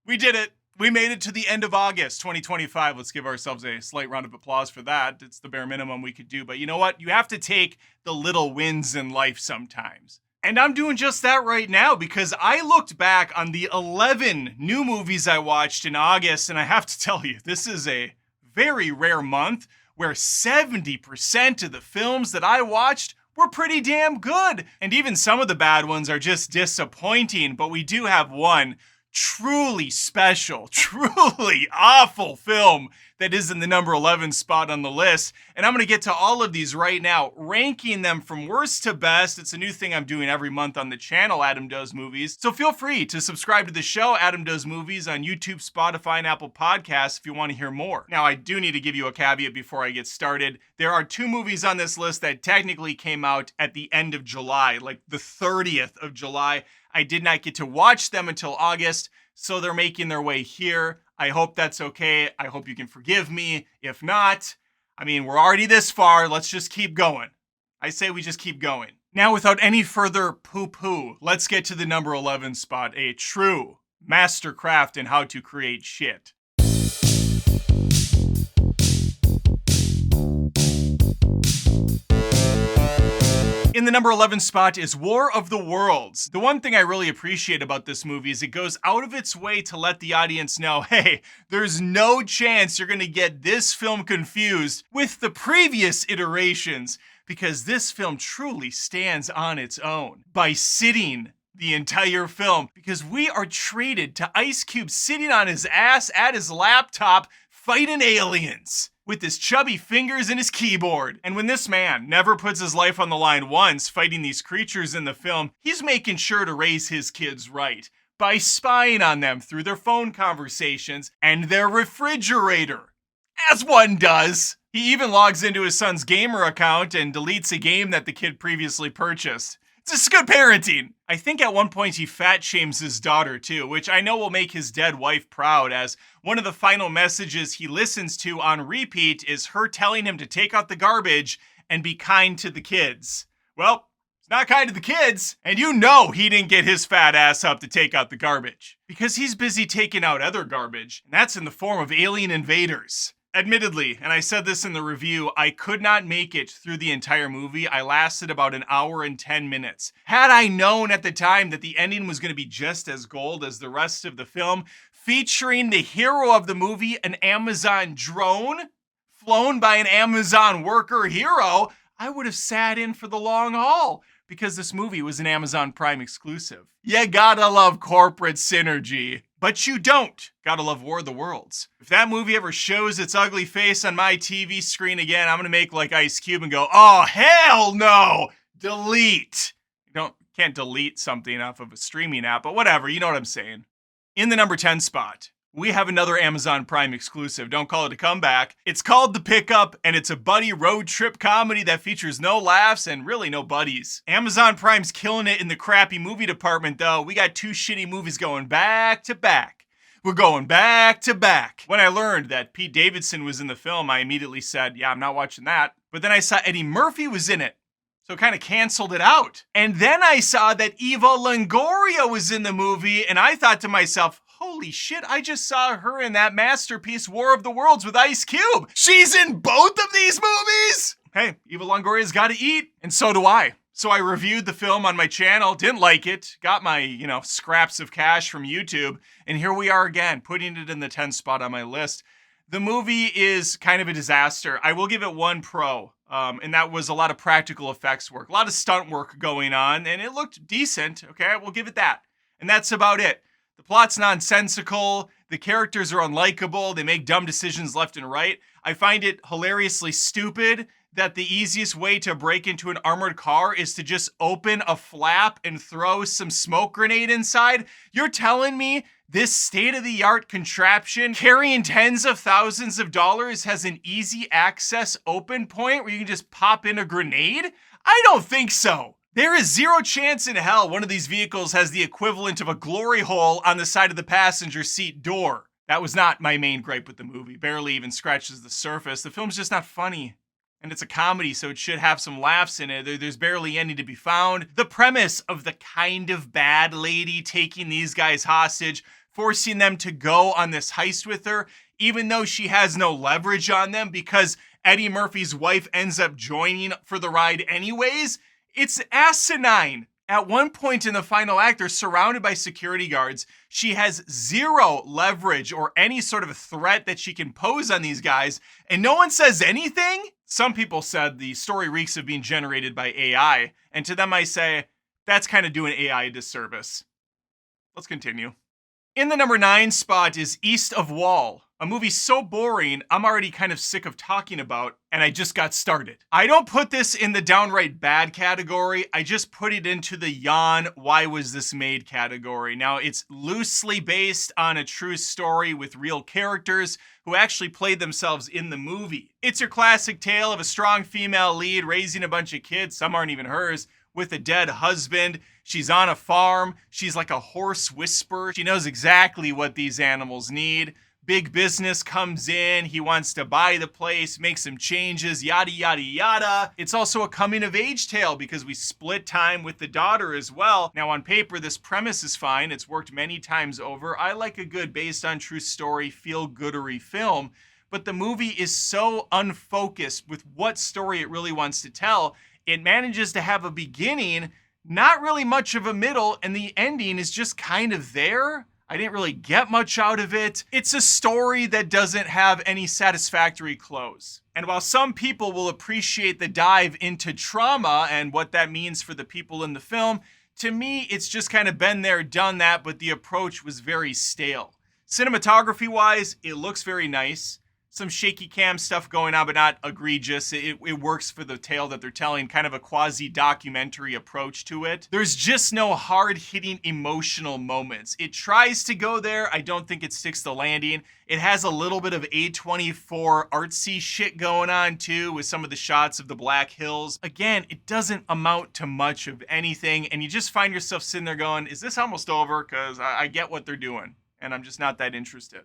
We did it. We made it to the end of August 2025. Let's give ourselves a slight round of applause for that. It's the bare minimum we could do. But you know what? You have to take the little wins in life sometimes. And I'm doing just that right now because I looked back on the 11 new movies I watched in August, and I have to tell you, this is a very rare month where 70% of the films that I watched were pretty damn good. And even some of the bad ones are just disappointing, but we do have one truly special, truly awful film that is in the number 11 spot on the list. And I'm going to get to all of these right now, ranking them from worst to best. It's a new thing I'm doing every month on the channel, Adam Does Movies. So feel free to subscribe to the show, Adam Does Movies, on YouTube, Spotify, and Apple Podcasts if you want to hear more. Now, I do need to give you a caveat before I get started. There are 2 movies on this list that technically came out at the end of July, like the 30th of July. I did not get to watch them until August, so they're making their way here. I hope that's okay. I hope you can forgive me. If not, I mean, we're already this far. Let's just keep going. I say we just keep going. Now, without any further poo-poo, let's get to the number 11 spot, a true mastercraft in how to create shit. In the number 11 spot is War of the Worlds. The one thing I really appreciate about this movie is it goes out of its way to let the audience know, hey, there's no chance you're gonna get this film confused with the previous iterations, because this film truly stands on its own by sitting the entire film, because we are treated to Ice Cube sitting on his ass at his laptop fighting aliens with his chubby fingers and his keyboard. And when this man never puts his life on the line once fighting these creatures in the film, he's making sure to raise his kids right by spying on them through their phone conversations and their refrigerator, as one does. He even logs into his son's gamer account and deletes a game that the kid previously purchased. It's just good parenting. I think at one point he fat shames his daughter too, which I know will make his dead wife proud, as one of the final messages he listens to on repeat is her telling him to take out the garbage and be kind to the kids. Well, he's not kind to the kids, and you know he didn't get his fat ass up to take out the garbage, because he's busy taking out other garbage, and that's in the form of alien invaders. Admittedly, and I said this in the review, I could not make it through the entire movie. I lasted about an hour and 10 minutes. Had I known at the time that the ending was going to be just as gold as the rest of the film, featuring the hero of the movie, an Amazon drone, flown by an Amazon worker hero, I would have sat in for the long haul, because this movie was an Amazon Prime exclusive. You gotta love corporate synergy. But you don't gotta love War of the Worlds. If that movie ever shows its ugly face on my TV screen again, I'm gonna make like Ice Cube and go, oh, hell no! Delete. You can't delete something off of a streaming app, but whatever, you know what I'm saying. In the number 10 spot, we have another Amazon Prime exclusive. Don't call it a comeback. It's called The Pickup, and it's a buddy road trip comedy that features no laughs and really no buddies. Amazon Prime's killing it in the crappy movie department, though. We got 2 shitty movies going back to back. We're going back to back. When I learned that Pete Davidson was in the film, I immediately said, yeah, I'm not watching that. But then I saw Eddie Murphy was in it, so it kind of canceled it out. And then I saw that Eva Longoria was in the movie, and I thought to myself, holy shit, I just saw her in that masterpiece, War of the Worlds, with Ice Cube. She's in both of these movies? Hey, Eva Longoria's got to eat, and so do I. So I reviewed the film on my channel, didn't like it, got my, scraps of cash from YouTube, and here we are again, putting it in the 10th spot on my list. The movie is kind of a disaster. I will give it one pro, and that was a lot of practical effects work, a lot of stunt work going on, and it looked decent, okay? We'll give it that. And that's about it. The plot's nonsensical, the characters are unlikable, they make dumb decisions left and right. I find it hilariously stupid that the easiest way to break into an armored car is to just open a flap and throw some smoke grenade inside. You're telling me this state-of-the-art contraption carrying tens of thousands of dollars has an easy access open point where you can just pop in a grenade? I don't think so. There is zero chance in hell one of these vehicles has the equivalent of a glory hole on the side of the passenger seat door. That was not my main gripe with the movie. Barely even scratches the surface. The film's just not funny. And it's a comedy, so it should have some laughs in it. There's barely any to be found. The premise of the kind of bad lady taking these guys hostage forcing them to go on this heist with her, even though she has no leverage on them because Eddie Murphy's wife ends up joining for the ride anyways. It's asinine. At one point in the final act, they're surrounded by security guards. She has zero leverage or any sort of threat that she can pose on these guys, and no one says anything? Some people said the story reeks of being generated by AI, and to them I say, that's kind of doing AI a disservice. Let's continue. In the number 9 spot is East of Wall, a movie so boring I'm already kind of sick of talking about, and I just got started. I don't put this in the downright bad category, I just put it into the yawn, why was this made category. Now, it's loosely based on a true story with real characters who actually played themselves in the movie. It's your classic tale of a strong female lead raising a bunch of kids, some aren't even hers, with a dead husband. She's on a farm. She's like a horse whisperer. She knows exactly what these animals need. Big business comes in. He wants to buy the place, make some changes, yada, yada, yada. It's also a coming of age tale because we split time with the daughter as well. Now on paper, this premise is fine. It's worked many times over. I like a good based on true story, feel-goodery film. But the movie is so unfocused with what story it really wants to tell. It manages to have a beginning, not really much of a middle, and the ending is just kind of there. I didn't really get much out of it. It's a story that doesn't have any satisfactory close. And while some people will appreciate the dive into trauma and what that means for the people in the film, to me, it's just kind of been there, done that, but the approach was very stale. Cinematography-wise, it looks very nice. Some shaky cam stuff going on, but not egregious. It works for the tale that they're telling, kind of a quasi-documentary approach to it. There's just no hard-hitting emotional moments. It tries to go there. I don't think it sticks the landing. It has a little bit of A24 artsy shit going on too, with some of the shots of the Black Hills. Again, it doesn't amount to much of anything, and you just find yourself sitting there going, is this almost over? Because I get what they're doing, and I'm just not that interested.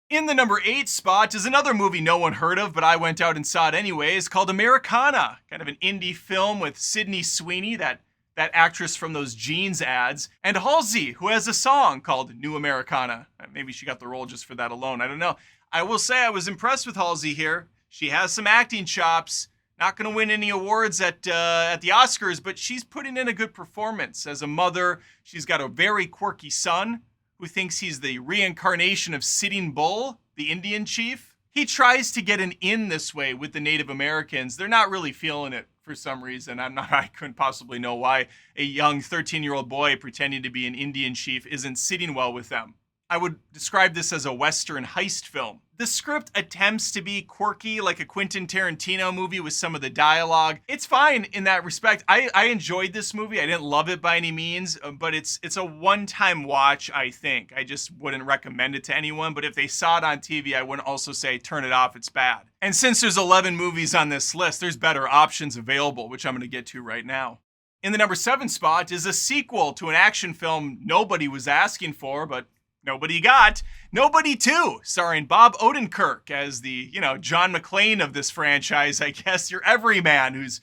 In the number 8 spot is another movie no one heard of, but I went out and saw it anyways, called Americana. Kind of an indie film with Sydney Sweeney, that actress from those jeans ads, and Halsey, who has a song called New Americana. Maybe she got the role just for that alone, I don't know. I will say I was impressed with Halsey here. She has some acting chops. Not going to win any awards at the Oscars, but she's putting in a good performance. As a mother, she's got a very quirky son who thinks he's the reincarnation of Sitting Bull, the Indian chief. He tries to get an in this way with the Native Americans. They're not really feeling it for some reason. I couldn't possibly know why a young 13-year-old boy pretending to be an Indian chief isn't sitting well with them. I would describe this as a Western heist film. The script attempts to be quirky, like a Quentin Tarantino movie with some of the dialogue. It's fine in that respect. I enjoyed this movie. I didn't love it by any means, but it's a one-time watch, I think. I just wouldn't recommend it to anyone, but if they saw it on TV, I wouldn't also say, turn it off, it's bad. And since there's 11 movies on this list, there's better options available, which I'm going to get to right now. In the number 7 spot is a sequel to an action film nobody was asking for, but nobody got. Nobody 2, starring Bob Odenkirk as the, John McClane of this franchise, I guess. Your everyman who's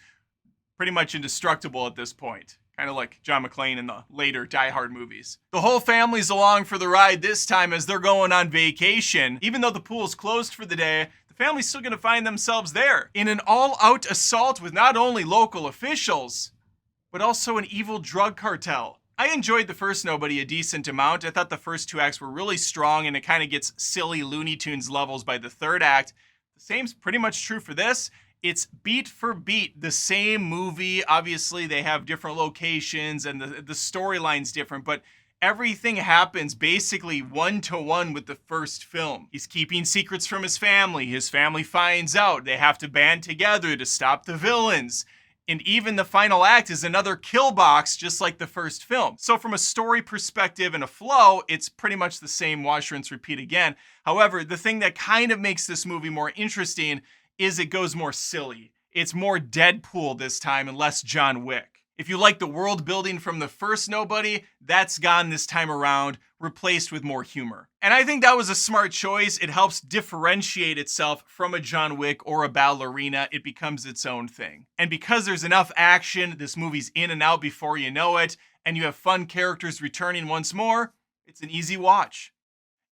pretty much indestructible at this point. Kind of like John McClane in the later Die Hard movies. The whole family's along for the ride this time as they're going on vacation. Even though the pool's closed for the day, the family's still gonna find themselves there in an all-out assault with not only local officials, but also an evil drug cartel. I enjoyed the first Nobody a decent amount. I thought the first 2 acts were really strong, and it kind of gets silly Looney Tunes levels by the 3rd act. The same's pretty much true for this. It's beat for beat the same movie. Obviously, they have different locations, and the storyline's different, but everything happens basically one-to-one with the first film. He's keeping secrets from his family. His family finds out. They have to band together to stop the villains. And even the final act is another kill box, just like the first film. So from a story perspective and a flow, it's pretty much the same wash, rinse, repeat again. However, the thing that kind of makes this movie more interesting is it goes more silly. It's more Deadpool this time and less John Wick. If you like the world building from the first Nobody, that's gone this time around, replaced with more humor. And I think that was a smart choice. It helps differentiate itself from a John Wick or a Ballerina. It becomes its own thing. And because there's enough action, this movie's in and out before you know it, and you have fun characters returning once more, it's an easy watch.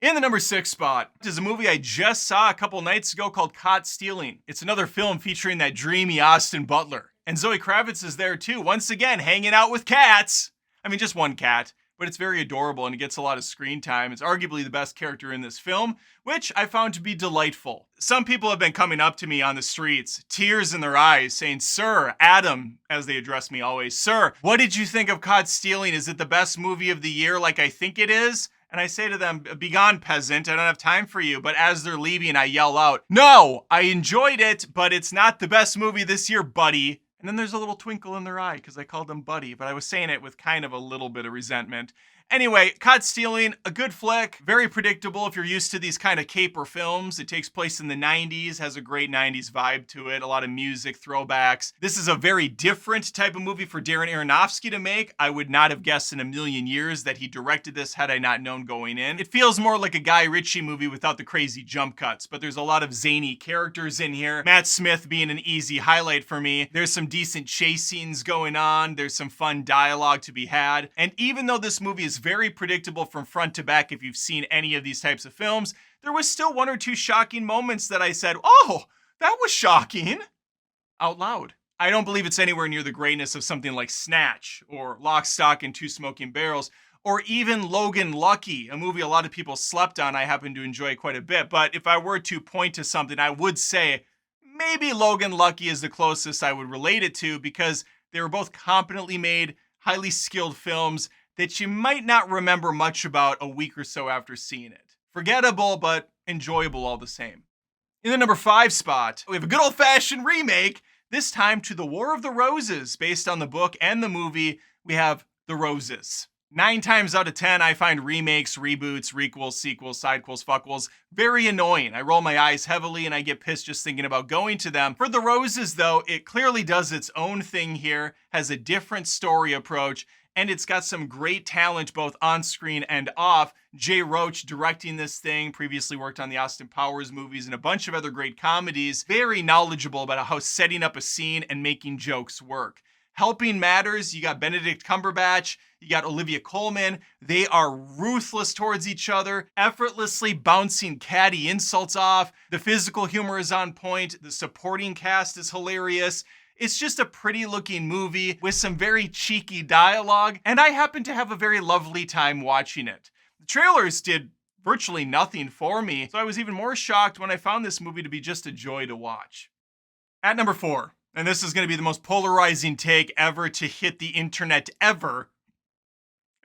In the number 6 spot is a movie I just saw a couple nights ago called Cod Stealing. It's another film featuring that dreamy Austin Butler. And Zoe Kravitz is there too, once again hanging out with cats. I mean, just one cat, but it's very adorable and it gets a lot of screen time. It's arguably the best character in this film, which I found to be delightful. Some people have been coming up to me on the streets, tears in their eyes, saying, "Sir, Adam," as they address me always, "Sir, what did you think of Cod Stealing? Is it the best movie of the year like I think it is?" And I say to them, "Begone, peasant, I don't have time for you." But as they're leaving, I yell out, "No, I enjoyed it, but it's not the best movie this year, buddy." And then there's a little twinkle in their eye because I called them buddy, but I was saying it with kind of a little bit of resentment. Anyway, Cod Stealing, a good flick, very predictable if you're used to these kind of caper films. It takes place in the 90s, has a great 90s vibe to it, a lot of music, throwbacks. This is a very different type of movie for Darren Aronofsky to make. I would not have guessed in a million years that he directed this had I not known going in. It feels more like a Guy Ritchie movie without the crazy jump cuts, but there's a lot of zany characters in here. Matt Smith being an easy highlight for me. There's some decent chase scenes going on. There's some fun dialogue to be had. And even though this movie is very predictable from front to back if you've seen any of these types of films, there was still one or two shocking moments that I said, "Oh, that was shocking," out loud. I don't believe it's anywhere near the greatness of something like Snatch or Lock, Stock, and Two Smoking Barrels, or even Logan Lucky, a movie a lot of people slept on. I happen to enjoy quite a bit, but if I were to point to something, I would say maybe Logan Lucky is the closest I would relate it to, because they were both competently made, highly skilled films that you might not remember much about a week or so after seeing it. Forgettable, but enjoyable all the same. In the number 5 spot, we have a good old-fashioned remake, this time to The War of the Roses. Based on the book and the movie, we have The Roses. 9 times out of 10, I find remakes, reboots, requels, sequels, sidequels, fuckquels very annoying. I roll my eyes heavily and I get pissed just thinking about going to them. For The Roses, though, it clearly does its own thing here, has a different story approach, and it's got some great talent both on screen and off. Jay Roach directing this thing, previously worked on the Austin Powers movies and a bunch of other great comedies. Very knowledgeable about how setting up a scene and making jokes work. Helping matters. You got Benedict Cumberbatch, you got Olivia Colman. They are ruthless towards each other, effortlessly bouncing catty insults off. The physical humor is on point. The supporting cast is hilarious. It's just a pretty looking movie with some very cheeky dialogue, and I happen to have a very lovely time watching it. The trailers did virtually nothing for me, so I was even more shocked when I found this movie to be just a joy to watch. At number 4, and this is going to be the most polarizing take ever to hit the internet ever,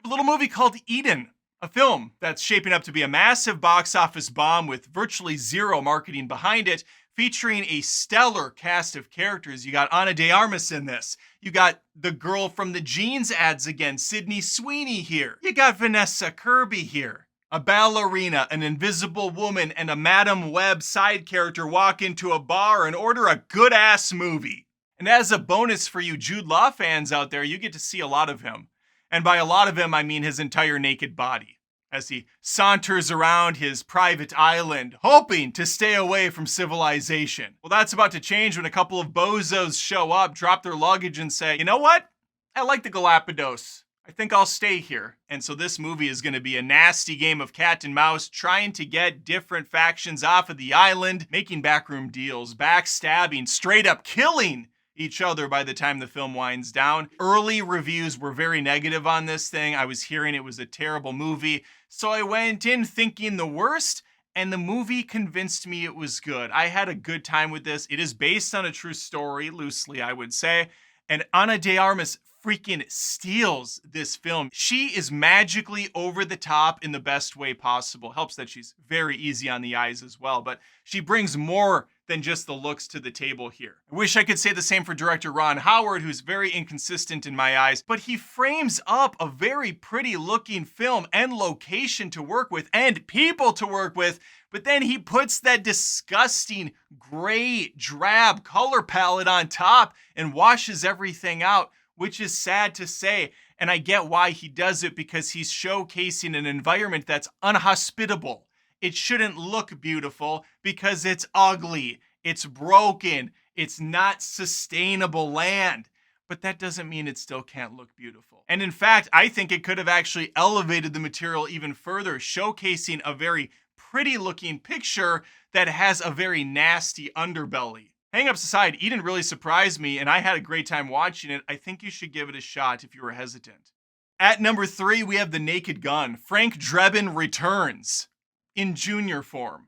a little movie called Eden, a film that's shaping up to be a massive box office bomb with virtually zero marketing behind it, featuring a stellar cast of characters. You got Ana de Armas in this. You got the girl from the Jeans ads again, Sydney Sweeney here. You got Vanessa Kirby here. A ballerina, an invisible woman, and a Madam Web side character walk into a bar and order a good-ass movie. And as a bonus for you Jude Law fans out there, you get to see a lot of him. And by a lot of him, I mean his entire naked body, as he saunters around his private island, hoping to stay away from civilization. Well, that's about to change when a couple of bozos show up, drop their luggage, and say, "You know what? I like the Galapagos. I think I'll stay here." And so this movie is going to be a nasty game of cat and mouse, trying to get different factions off of the island, making backroom deals, backstabbing, straight up killing each other by the time the film winds down. Early reviews were very negative on this thing. I was hearing it was a terrible movie. So I went in thinking the worst, and the movie convinced me it was good. I had a good time with this. It is based on a true story, loosely, I would say. And Ana de Armas freaking steals this film. She is magically over the top in the best way possible. Helps that she's very easy on the eyes as well, but she brings more than just the looks to the table here. I wish I could say the same for director Ron Howard, who's very inconsistent in my eyes, but he frames up a very pretty looking film and location to work with and people to work with, but then he puts that disgusting gray, drab color palette on top and washes everything out, which is sad to say. And I get why he does it, because he's showcasing an environment that's unhospitable. It shouldn't look beautiful because it's ugly, it's broken, it's not sustainable land. but that doesn't mean it still can't look beautiful. And in fact, I think it could have actually elevated the material even further, showcasing a very pretty looking picture that has a very nasty underbelly. Hang-ups aside, Eden really surprised me, and I had a great time watching it. I think you should give it a shot if you were hesitant. At number 3, we have The Naked Gun. Frank Drebin returns in junior form.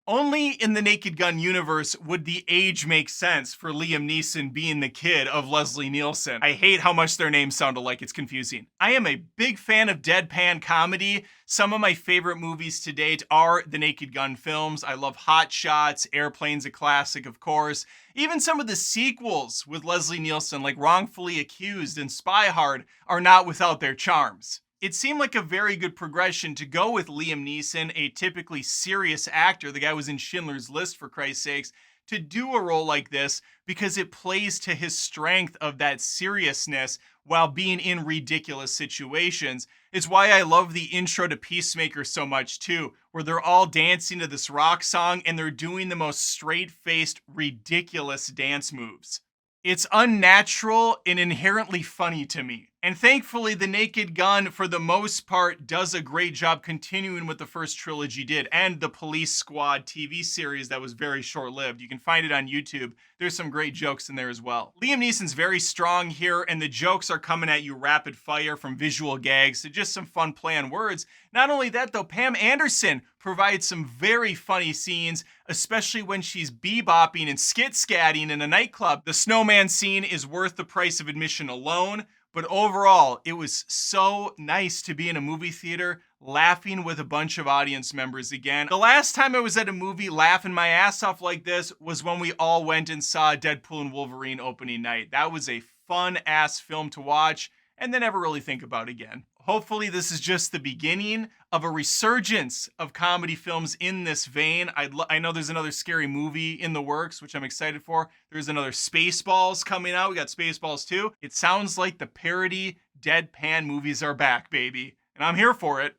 Only in the Naked Gun universe would the age make sense for Liam Neeson being the kid of Leslie Nielsen. I hate how much their names sound alike, it's confusing. I am a big fan of deadpan comedy. Some of my favorite movies to date are the Naked Gun films. I love Hot Shots, Airplane's a classic, of course. Even some of the sequels with Leslie Nielsen, like Wrongfully Accused and Spy Hard, are not without their charms. It seemed like a very good progression to go with Liam Neeson, a typically serious actor, the guy was in Schindler's List for Christ's sakes, to do a role like this because it plays to his strength of that seriousness while being in ridiculous situations. It's why I love the intro to Peacemaker so much too, where they're all dancing to this rock song and they're doing the most straight-faced, ridiculous dance moves. It's unnatural and inherently funny to me. And thankfully, The Naked Gun, for the most part, does a great job continuing what the first trilogy did, and the Police Squad TV series that was very short-lived. You can find it on YouTube. There's some great jokes in there as well. Liam Neeson's very strong here, and the jokes are coming at you rapid fire, from visual gags to just some fun play on words. Not only that, though, Pam Anderson provides some very funny scenes, especially when she's bebopping and skit-scatting in a nightclub. The snowman scene is worth the price of admission alone. But overall, it was so nice to be in a movie theater laughing with a bunch of audience members again. The last time I was at a movie laughing my ass off like this was when we all went and saw Deadpool and Wolverine opening night. That was a fun-ass film to watch and then never really think about again. Hopefully this is just the beginning of a resurgence of comedy films in this vein. I know there's another scary movie in the works, which I'm excited for. There's another Spaceballs coming out. We got Spaceballs 2. It sounds like the parody deadpan movies are back, baby. And I'm here for it.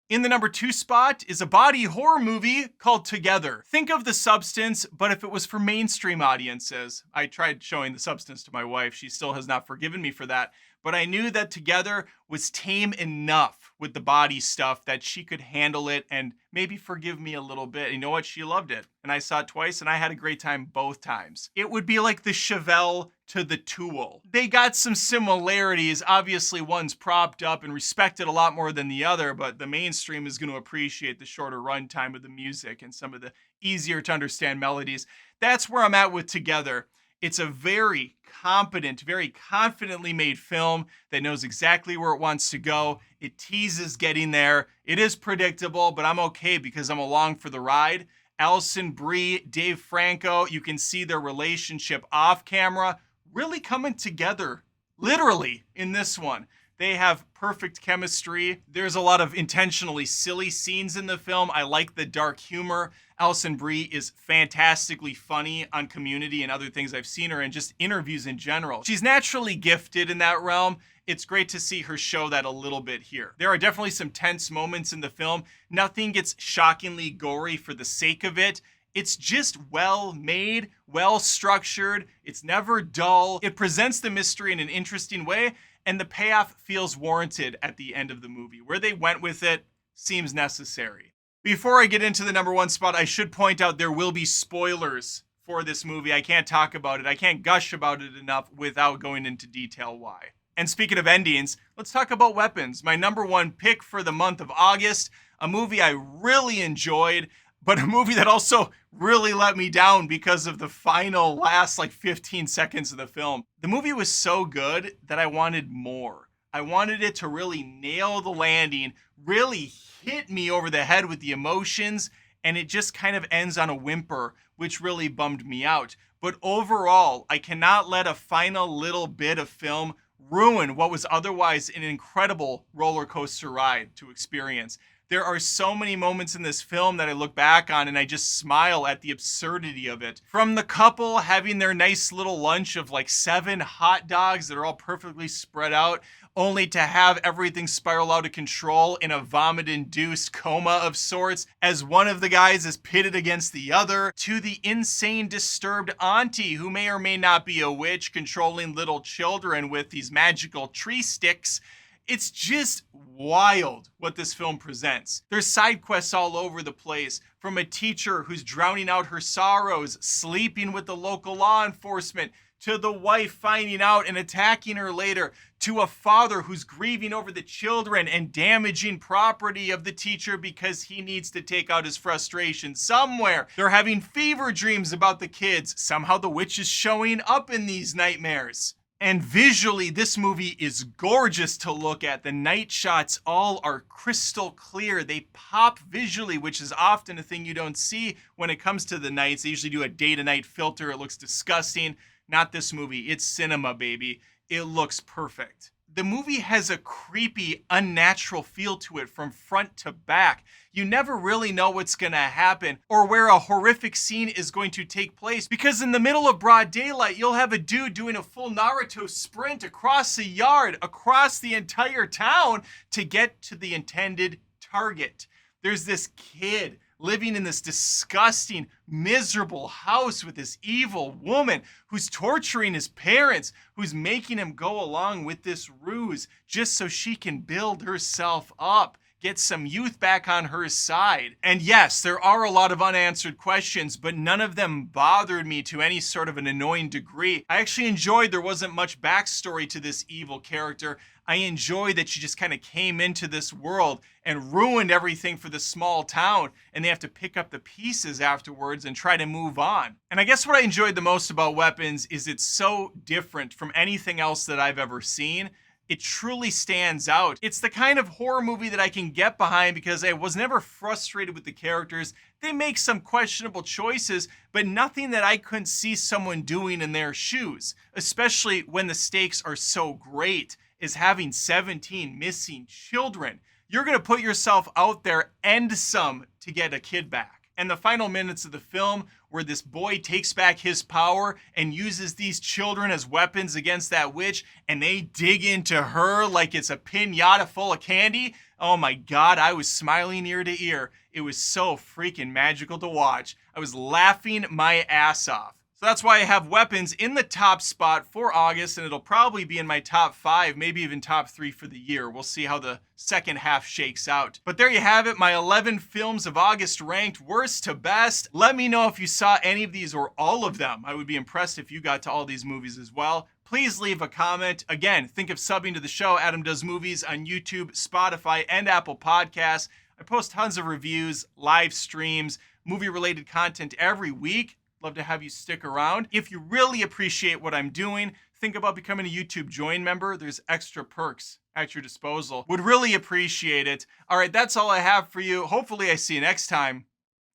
In the number 2 spot is a body horror movie called Together. Think of The Substance, but if it was for mainstream audiences. I tried showing The Substance to my wife. She still has not forgiven me for that. But I knew that Together was tame enough with the body stuff that she could handle it and maybe forgive me a little bit. And you know what? She loved it. And I saw it twice and I had a great time both times. It would be like the Chevelle to the Tool. They got some similarities. Obviously, one's propped up and respected a lot more than the other, but the mainstream is going to appreciate the shorter runtime of the music and some of the easier to understand melodies. That's where I'm at with Together. It's a very competent, very confidently made film that knows exactly where it wants to go. It teases getting there. It is predictable, but I'm okay because I'm along for the ride. Alison Brie, Dave Franco, you can see their relationship off camera really coming together, literally, in this one. They have perfect chemistry. There's a lot of intentionally silly scenes in the film. I like the dark humor. Alison Brie is fantastically funny on Community and other things I've seen her in, just interviews in general. She's naturally gifted in that realm. It's great to see her show that a little bit here. There are definitely some tense moments in the film. Nothing gets shockingly gory for the sake of it. It's just well made, well structured. It's never dull. It presents the mystery in an interesting way, and the payoff feels warranted at the end of the movie. Where they went with it seems necessary. Before I get into the number 1 spot, I should point out there will be spoilers for this movie. I can't talk about it. I can't gush about it enough without going into detail why. And speaking of endings, let's talk about Weapons. My number 1 pick for the month of August, a movie I really enjoyed, but a movie that also really let me down because of the final last 15 seconds of the film. The movie was so good that I wanted more. I wanted it to really nail the landing, really hit me over the head with the emotions, and it just kind of ends on a whimper, which really bummed me out. But overall, I cannot let a final little bit of film ruin what was otherwise an incredible roller coaster ride to experience. There are so many moments in this film that I look back on and I just smile at the absurdity of it. From the couple having their nice little lunch of like 7 hot dogs that are all perfectly spread out, only to have everything spiral out of control in a vomit-induced coma of sorts as one of the guys is pitted against the other, to the insane, disturbed auntie who may or may not be a witch controlling little children with these magical tree sticks. It's just wild what this film presents. There's side quests all over the place, from a teacher who's drowning out her sorrows, sleeping with the local law enforcement, to the wife finding out and attacking her later, to a father who's grieving over the children and damaging property of the teacher because he needs to take out his frustration somewhere. They're having fever dreams about the kids. Somehow the witch is showing up in these nightmares. And visually, this movie is gorgeous to look at. The night shots all are crystal clear. They pop visually, which is often a thing you don't see when it comes to the nights. They usually do a day-to-night filter. It looks disgusting. Not this movie. It's cinema, baby. It looks perfect. The movie has a creepy, unnatural feel to it from front to back. You never really know what's gonna happen or where a horrific scene is going to take place, because in the middle of broad daylight, you'll have a dude doing a full Naruto sprint across a yard, across the entire town to get to the intended target. There's this kid living in this disgusting, miserable house with this evil woman who's torturing his parents, who's making him go along with this ruse just so she can build herself up, get some youth back on her side. And yes, there are a lot of unanswered questions, but none of them bothered me to any sort of an annoying degree. I actually enjoyed there wasn't much backstory to this evil character. I enjoyed that she just kind of came into this world and ruined everything for this small town, and they have to pick up the pieces afterwards and try to move on. And I guess what I enjoyed the most about Weapons is it's so different from anything else that I've ever seen. It truly stands out. It's the kind of horror movie that I can get behind because I was never frustrated with the characters. They make some questionable choices, but nothing that I couldn't see someone doing in their shoes, especially when the stakes are so great, is having 17 missing children. You're gonna put yourself out there and some to get a kid back. And the final minutes of the film where this boy takes back his power and uses these children as weapons against that witch, and they dig into her like it's a piñata full of candy. Oh my God, I was smiling ear to ear. It was so freaking magical to watch. I was laughing my ass off. So that's why I have Weapons in the top spot for August, and it'll probably be in my top 5, maybe even top 3 for the year. We'll see how the second half shakes out. But there you have it, my 11 films of August ranked worst to best. Let me know if you saw any of these or all of them. I would be impressed if you got to all these movies as well. Please leave a comment. Again, think of subbing to the show, Adam Does Movies, on YouTube, Spotify, and Apple Podcasts. I post tons of reviews, live streams, movie-related content every week. Love to have you stick around. If you really appreciate what I'm doing, think about becoming a YouTube Join member. There's extra perks at your disposal. Would really appreciate it. All right, that's all I have for you. Hopefully I see you next time.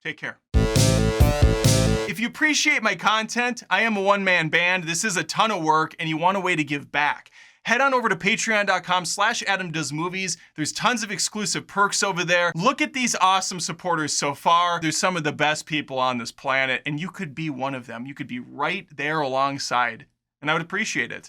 Take care. If you appreciate my content, I am a one-man band. This is a ton of work, and you want a way to give back. Head on over to patreon.com/AdamDoesMovies. There's tons of exclusive perks over there. Look at these awesome supporters so far. There's some of the best people on this planet, and you could be one of them. You could be right there alongside, and I would appreciate it.